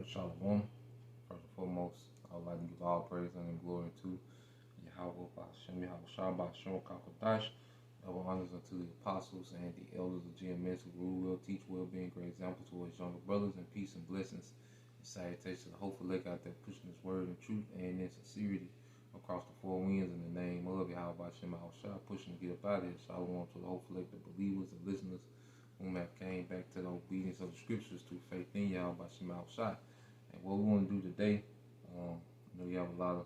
Shalom. First and foremost, I would like to give all praise and glory to Yahweh, Bashem, Yahweh Shabbat, Shem Kakadash. Double honors unto the apostles and the elders of GMS who rule well, teach well, being great example to his younger brothers, and peace and blessings and salutations to the hopeful elect out there pushing this word in truth and in sincerity across the four winds in the name of Yahweh, Bashem, Yahweh Shabbat, pushing to get up out of here. Shalom to the hopeful elect, the believers and listeners whom have came back to the obedience of the scriptures through faith in Yahweh, Bashem, Yahweh Shabbat. And what we want to do today, you have a lot of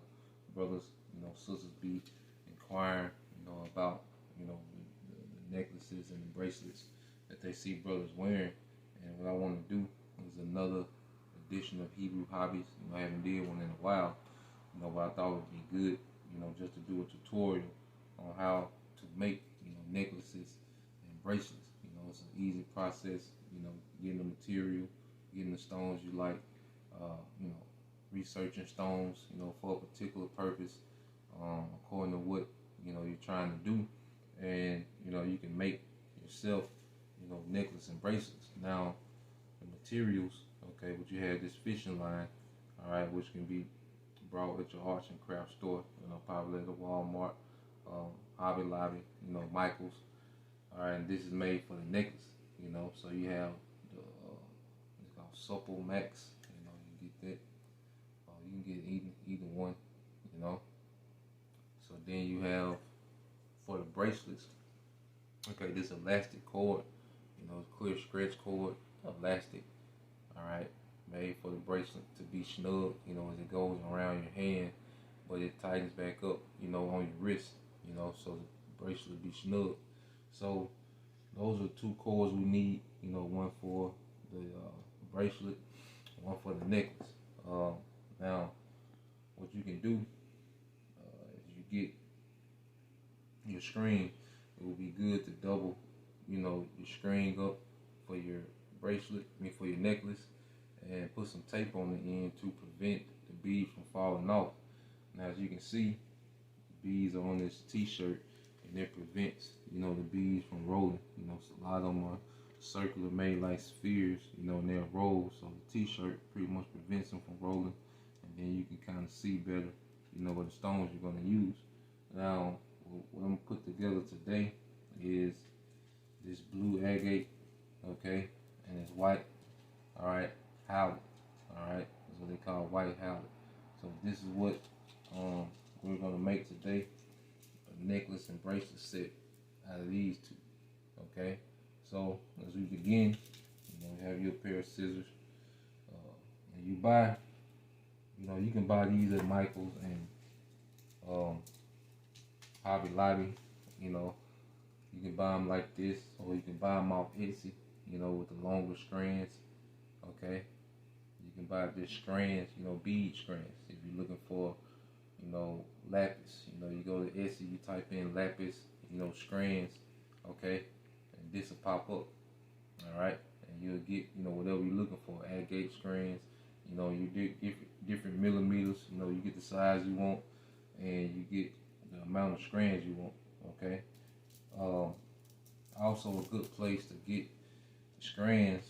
brothers, sisters be inquiring, about, the necklaces and the bracelets that they see brothers wearing. And what I want to do is another edition of Hebrew Hobbies. I haven't did one in a while, but I thought it would be good, just to do a tutorial on how to make, necklaces and bracelets. It's an easy process, getting the material, getting the stones you like, researching stones, for a particular purpose, according to what, you're trying to do. And, you can make yourself, necklace and bracelets. Now, the materials, okay, but you have this fishing line, all right, which can be brought at your arts and craft store, probably at the Walmart, Hobby Lobby, Michael's. All right, and this is made for the necklace, so you have the, it's called Supple Max, you can get that. You can get either one, So then you have, for the bracelets, okay, this elastic cord, clear stretch cord, elastic, all right, made for the bracelet to be snug, as it goes around your hand, but it tightens back up, on your wrist, so the bracelet be snug. So those are two cords we need, one for the bracelet, one for the necklace. Now, what you can do is you get your string. It will be good to double, your string up for your bracelet, for your necklace, and put some tape on the end to prevent the beads from falling off. Now, as you can see, the beads are on this t-shirt, and it prevents, the beads from rolling. So a lot of them are circular, made like spheres, and they'll roll. So the t-shirt pretty much prevents them from rolling, and then you can kind of see better, what the stones you're going to use. Now, what I'm going to put together today is this blue agate, okay, and it's white, all right, howlet, all right, that's what they call white howlet. So this is what we're going to make today, a necklace and bracelet set out of these two, okay. So as we begin, you have your pair of scissors, and you buy, you can buy these at Michael's and Hobby Lobby, you can buy them like this, or you can buy them off Etsy, with the longer strands, okay. You can buy just strands, bead strands. If you're looking for, lapis, you go to Etsy, you type in lapis, strands, okay, and this will pop up, all right, and you'll get, whatever you're looking for, agate strands, you get different millimeters, you get the size you want, and you get the amount of strands you want, okay. Also a good place to get the strands,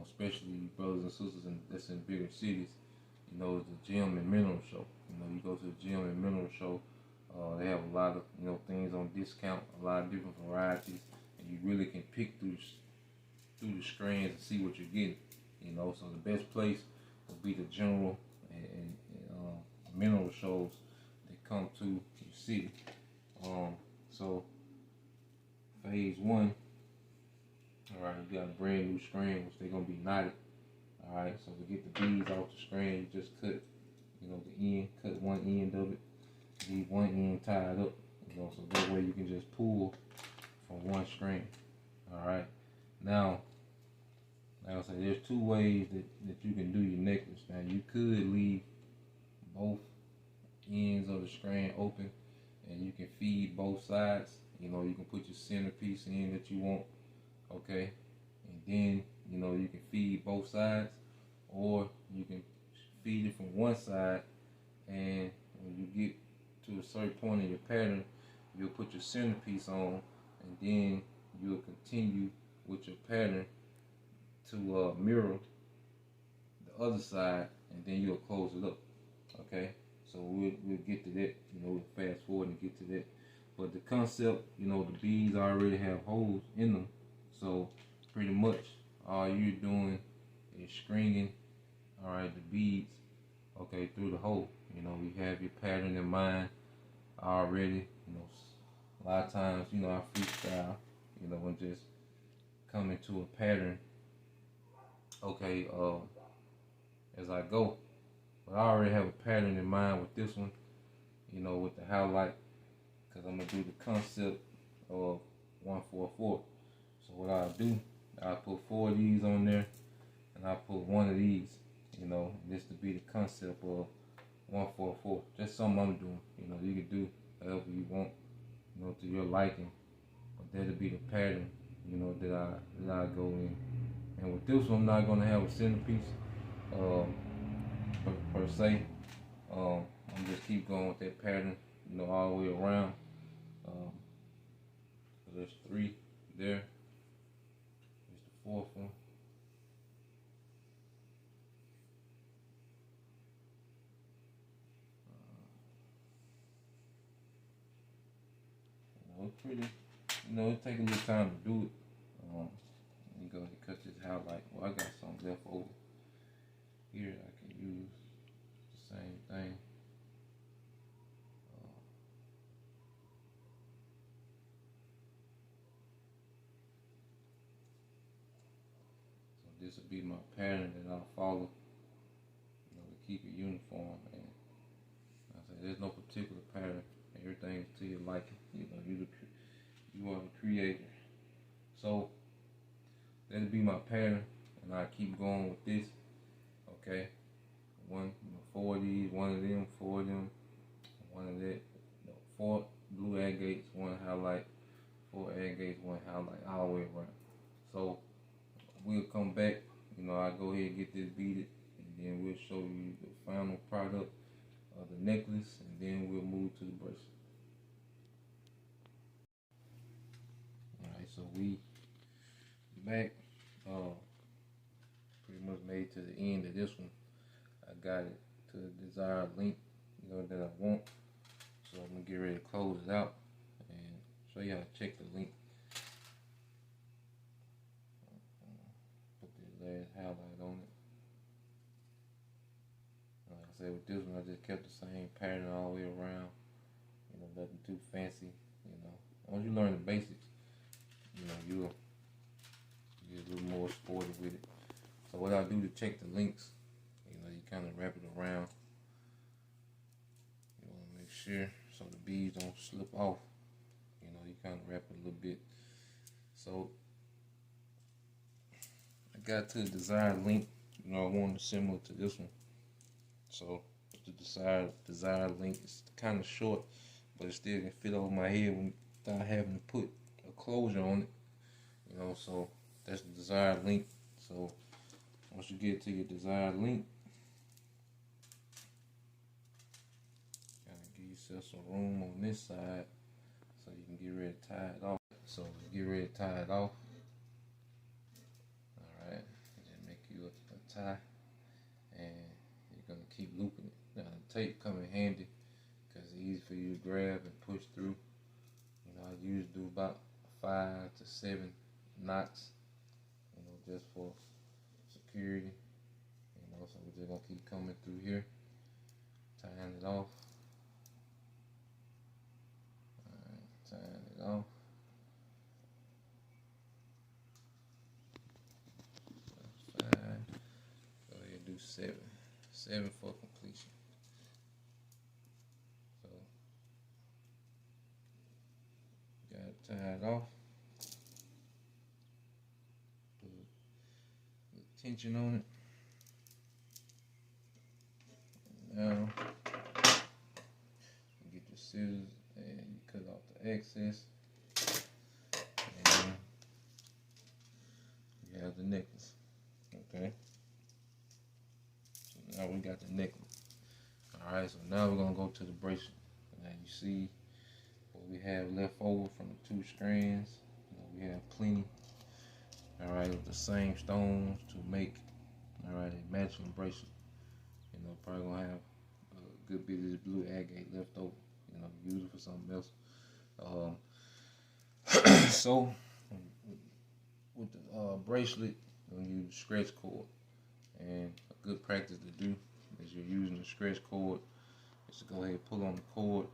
especially brothers and sisters that's in bigger cities, is the Gem and Mineral Show. You go to the Gem and Mineral Show, they have a lot of, things on discount, a lot of different varieties, and you really can pick through the strands and see what you're getting, So the best place would be the general and mineral shows that come to your city. So phase one, all right, you got a brand new strand, which they're gonna be knotted. All right, so to get the beads off the strand, you just cut, the end, cut one end of it, leave one end tied up, so that way you can just pull from one strand. All right, now, like I said, there's two ways that you can do your necklace. Now, you could leave both ends of the strand open, and you can feed both sides. You can put your centerpiece in that you want, okay, and then you can feed both sides, or you can feed it from one side, and when you get to a certain point in your pattern, you'll put your centerpiece on, and then you'll continue with your pattern to mirror the the other side, and then you'll close it up. Okay, so we'll get to that. You know, we'll fast forward and get to that. But the concept, you know, the beads already have holes in them, so pretty much all you're doing is stringing, all right, the beads, okay, through the hole. You know, you have your pattern in mind already. You know, a lot of times, you know, I freestyle, you know, and just come into a pattern, okay, as I go. But I already have a pattern in mind with this one, you know, with the highlight, because I'm going to do the concept of 144. So what I'll do, I'll put 4 of these on there, and I'll put 1 of these, you know, this to be the concept of 144. Just something I'm doing, you know, you can do however you want, you know, to your liking. But that'll be the pattern, you know, that I go in. And with this one, I'm not going to have a centerpiece per se. I'm just keep going with that pattern, you know, all the way around. So there's 3 there. There's the 4th one. You know, it's pretty. You know, it take a little time to do it. You go ahead and cut this highlight. Well, I got some left over here. I can use the same thing. So this will be my pattern that I'll follow, you know, to keep it uniform. And I say there's no particular pattern. Everything is to your liking. You know, you are the creator. So that'll be my pattern, and I keep going with this. Okay, 4 of these, 1 of them, 4 of them, 1 of that. No, 4 blue agates, 1 highlight, 4 agates, 1 highlight, all the way around. So we'll come back. You know, I'll go ahead and get this beaded, and then we'll show you the final product of the necklace, and then we'll move to the bracelet. Alright, so we back. Pretty much made to the end of this one. I got it to the desired length, you know, that I want. So I'm gonna get ready to close it out and show you how to check the length. Put the last highlight on it. Like I said, with this one, I just kept the same pattern all the way around. You know, nothing too fancy. You know, once you learn the basics, you know, you'll get a little more sporty with it. So what I do to check the links, you know, you kind of wrap it around. You want to make sure so the beads don't slip off. You know, you kind of wrap it a little bit. So I got to the desired length. You know, I wanted it similar to this one. So the desired length is kind of short, but it still can fit over my head without having to put a closure on it. You know, so that's the desired length. So once you get to your desired length, kind of give yourself some room on this side so you can get ready to tie it off. So get ready to tie it off. Alright, then make you a tie, and you're going to keep looping it. Now the tape come in handy because it's easy for you to grab and push through. You know, I usually do about 5 to 7 knots, you know, just for security. You know, so we're just gonna keep coming through here, tying it off. Alright, tying it off. That's 5. Go ahead and do 7. 7 for completion. So got it tied off. Put a little tension on it. Now you get your scissors and you cut off the excess, and you have the necklace. Okay, so now we got the necklace. Alright, so now we're gonna go to the bracelet. Now you see what we have left over from the 2 strands. You know, we have plenty. Alright, with the same stones to make, alright, a matching bracelet. You know, probably gonna have a good bit of this blue agate left over. You know, use it for something else. So with the bracelet, you're gonna use scratch cord, and a good practice to do is you're using the scratch cord is to go ahead and pull on the cord.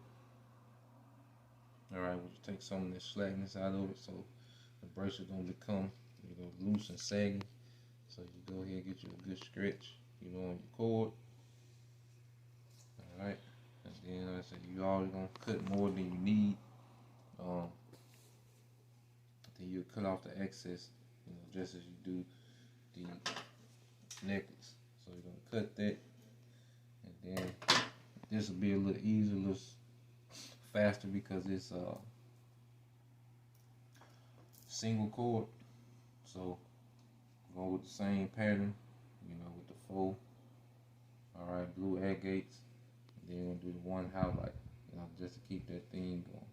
All right, we'll take some of the slackness out of it, so the bracelet don't become, you know, loose and saggy. So you go ahead and get you a good stretch, you know, on your cord. All right, and then like I said, you always gonna cut more than you need. Then you cut off the excess, you know, just as you do the necklace. So you're gonna cut that, and then this will be a little easier, a little faster because it's single cord. So go with the same pattern, you know, with the 4, all right, blue agates. And then we're gonna do the 1 highlight, you know, just to keep that theme going.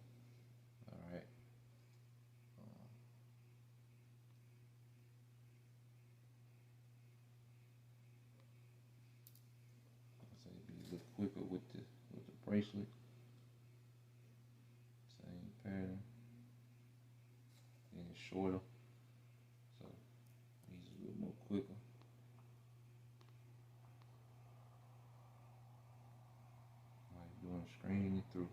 All right. So it'd be a little quicker with the bracelet. Same pattern. Then it's shorter, so it's a little more quicker. Like doing stringing it through.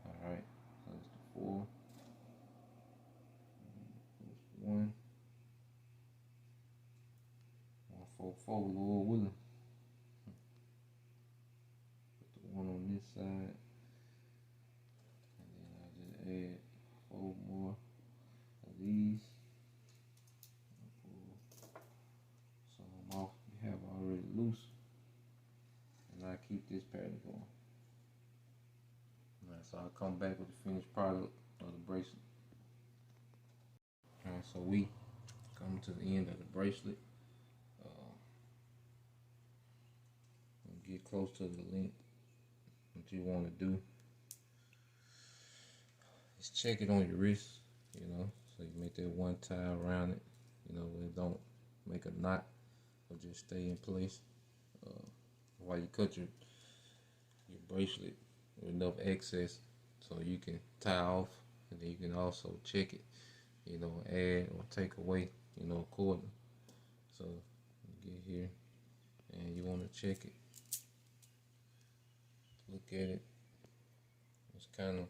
All right, so it's the 4. It's 1, 1, 4, 4, Lord willing. Put the 1 on this side, and then I just add 4 more of these. Pull some off we have already loose, and I keep this pattern going. Alright, so I'll come back with the finished product of the bracelet. Alright, so we come to the end of the bracelet. Get close to the length. What you want to do is check it on your wrist, you know, so you make that 1 tie around it, you know, it don't make a knot or just stay in place. While you cut your bracelet with enough excess so you can tie off, and then you can also check it, you know, add or take away, you know, accordingly. So you get here and you want to check it, look at it. It's kind of,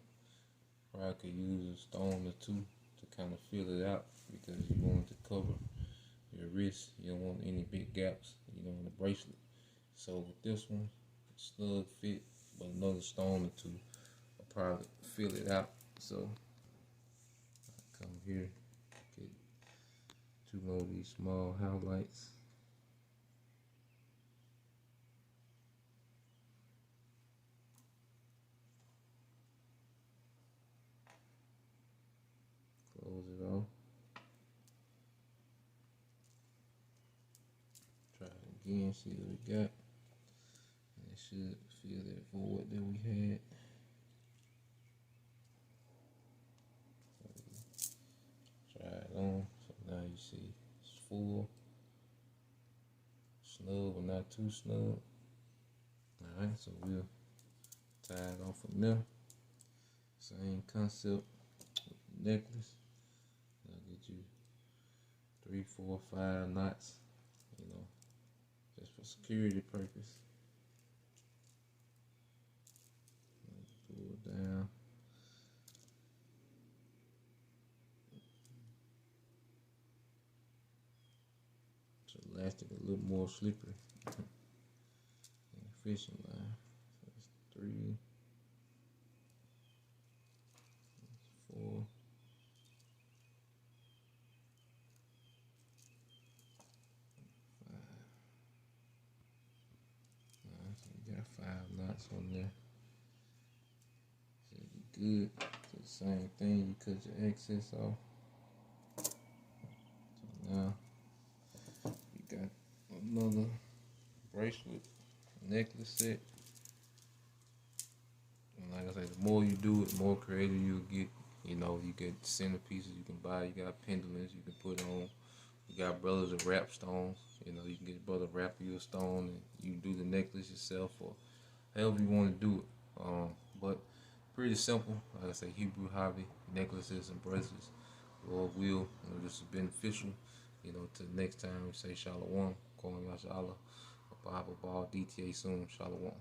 or I could use a stone or 2 to kind of fill it out, because you want to cover your wrist. You don't want any big gaps, you know, in the bracelet. So with this one, snug fit, but another stone or 2 will probably fill it out. So I come here, get 2 more of these small highlights. Close it off. Try it again, see what we got. And it should fill that void that we had. Try it on. So now you see it's full. Snug, but not too snug. Alright, so we'll tie it off from there. Same concept with the necklace. I'll get you 3, 4, 5 knots, you know, just for security purpose. Pull it down. So elastic a little more slippery. Fishing line. So it's 3, 4. So you got 5 knots on there. Should be good. So the same thing, you cut your excess off. So now you got another bracelet, necklace set. And like I say, the more you do it, the more creative you'll get. You know, you get centerpieces you can buy, you got pendulums you can put on, you got brothers of wrap stones, You know, you can get your brother wrap you a stone and you do the necklace yourself or however you want to do it. But pretty simple. Like I say, Hebrew hobby, necklaces and bracelets. Lord will, this is beneficial. To next time we say Shalom, calling Yashala, Bible Ball, DTA soon, Shalom.